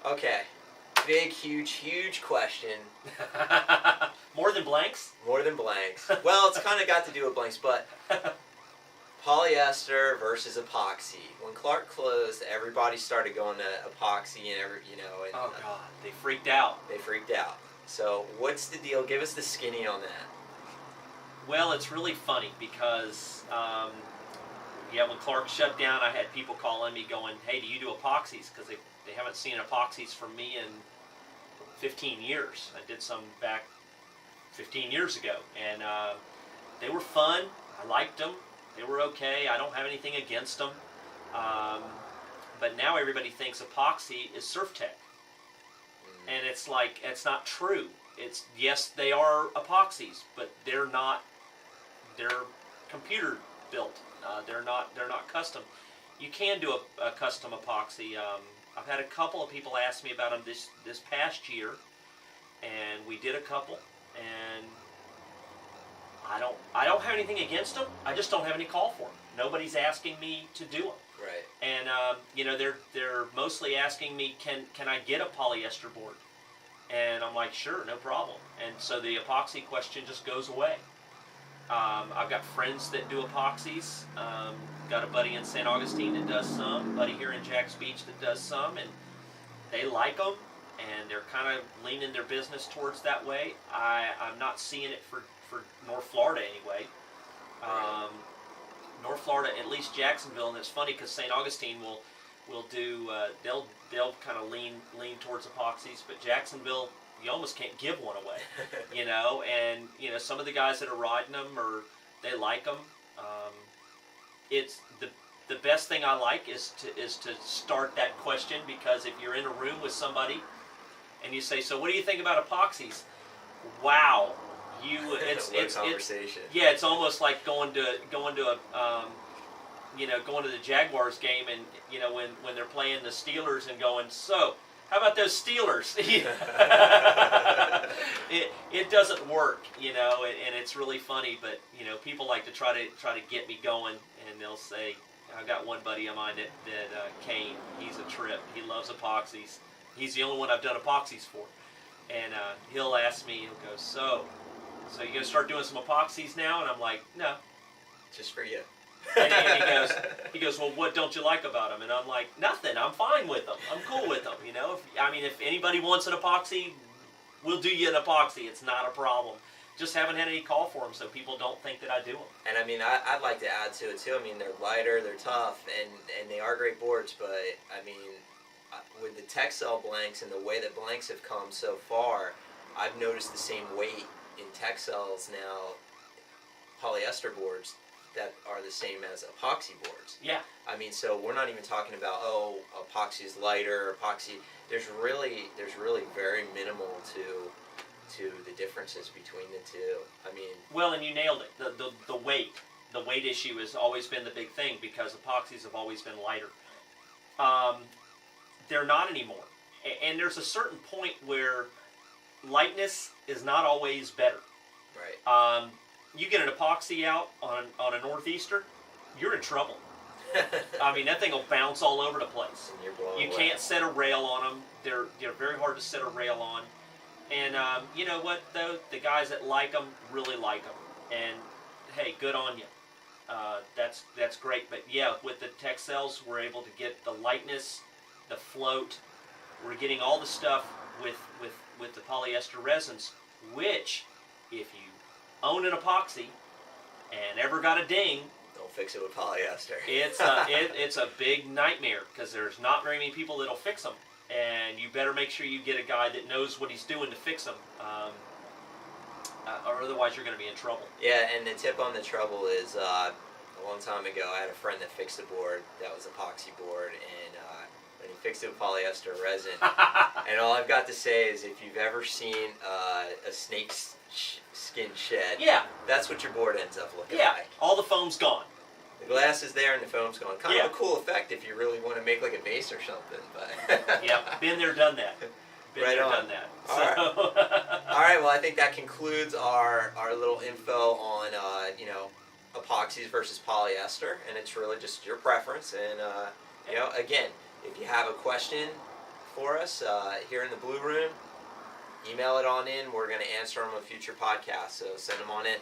Okay. Big, huge question. More than blanks? More than blanks. Well, it's kind of got to do with blanks, but polyester versus epoxy. When Clark closed, everybody started going to epoxy and and Oh God, they freaked out. they freaked out. So what's the deal? Give us the skinny on that. Well, it's really funny because, when Clark shut down, I had people calling me going, hey, do you do epoxies? Because they haven't seen epoxies from me in 15 years. I did some back 15 years ago, and they were fun. I liked them. They were okay. I don't have anything against them. But now everybody thinks epoxy is surf tech. And it's like, it's not true. Yes, they are epoxies, but they're not. They're computer built. They're not custom. You can do a custom epoxy. I've had a couple of people ask me about them this past year, and we did a couple. And I don't have anything against them. I just don't have any call for them. Nobody's asking me to do them. Right. And they're mostly asking me, can I get a polyester board? And I'm like, sure, no problem. And so the epoxy question just goes away. I've got friends that do epoxies. Got a buddy in St. Augustine that does some, buddy here in Jack's Beach that does some, and they like them, and they're kind of leaning their business towards that way. I'm not seeing it for North Florida anyway. North Florida, at least Jacksonville, and it's funny because St. Augustine will do they'll kind of lean towards epoxies, but Jacksonville, you almost can't give one away, and some of the guys that are riding them they like them. It's the best thing I like is to start that question, because if you're in a room with somebody and you say, so what do you think about epoxies? Wow. It's conversation. It's almost like going to the Jaguars game, and when they're playing the Steelers and going, so how about those Steelers? It doesn't work, and it's really funny. But people like to try to get me going, and they'll say, I've got one buddy of mine that Kane. He's a trip. He loves epoxies. He's the only one I've done epoxies for, and he'll ask me. He'll go, so you gonna start doing some epoxies now? And I'm like, no, just for you. And he goes, well, what don't you like about them? And I'm like, nothing. I'm fine with them. I'm cool with them. If anybody wants an epoxy, we'll do you an epoxy. It's not a problem. Just haven't had any call for them, so people don't think that I do them. And I'd like to add to it too. They're lighter, they're tough, and they are great boards. But with the Texel blanks and the way that blanks have come so far, I've noticed the same weight in Texels now, polyester boards that are the same as epoxy boards. Yeah. So we're not even talking about, epoxy is lighter, epoxy. There's really very minimal to the differences between the two. Well, and you nailed it. The weight. The weight issue has always been the big thing, because epoxies have always been lighter. They're not anymore. And there's a certain point where lightness is not always better. Right. You get an epoxy out on a northeaster, you're in trouble. That thing will bounce all over the place. And you're blown You away. can't set a rail on them. They're very hard to set a rail on. And you know what, though? The guys that like them really like them. And hey, good on you. That's great. But yeah, with the Texels, we're able to get the lightness, the float. We're getting all the stuff with the polyester resins, which, if you own an epoxy and ever got a ding, don't fix it with polyester. it's a big nightmare, because there's not very many people that'll fix them, and you better make sure you get a guy that knows what he's doing to fix them, or otherwise you're going to be in trouble. Yeah, and the tip on the trouble is, a long time ago I had a friend that fixed a board that was epoxy board, and when he fixed it with polyester resin, and all I've got to say is, if you've ever seen a snake's skin shed, that's what your board ends up looking like. All the foam's gone. The glass is there and the foam's gone. Kind of a cool effect if you really want to make like a base or something. But Yep, been there, done that. Done that. All right. All right. Well, I think that concludes our little info on epoxies versus polyester, and it's really just your preference. And again, if you have a question for us here in the Blue Room, email it on in. We're going to answer them on a future podcast, so send them on in.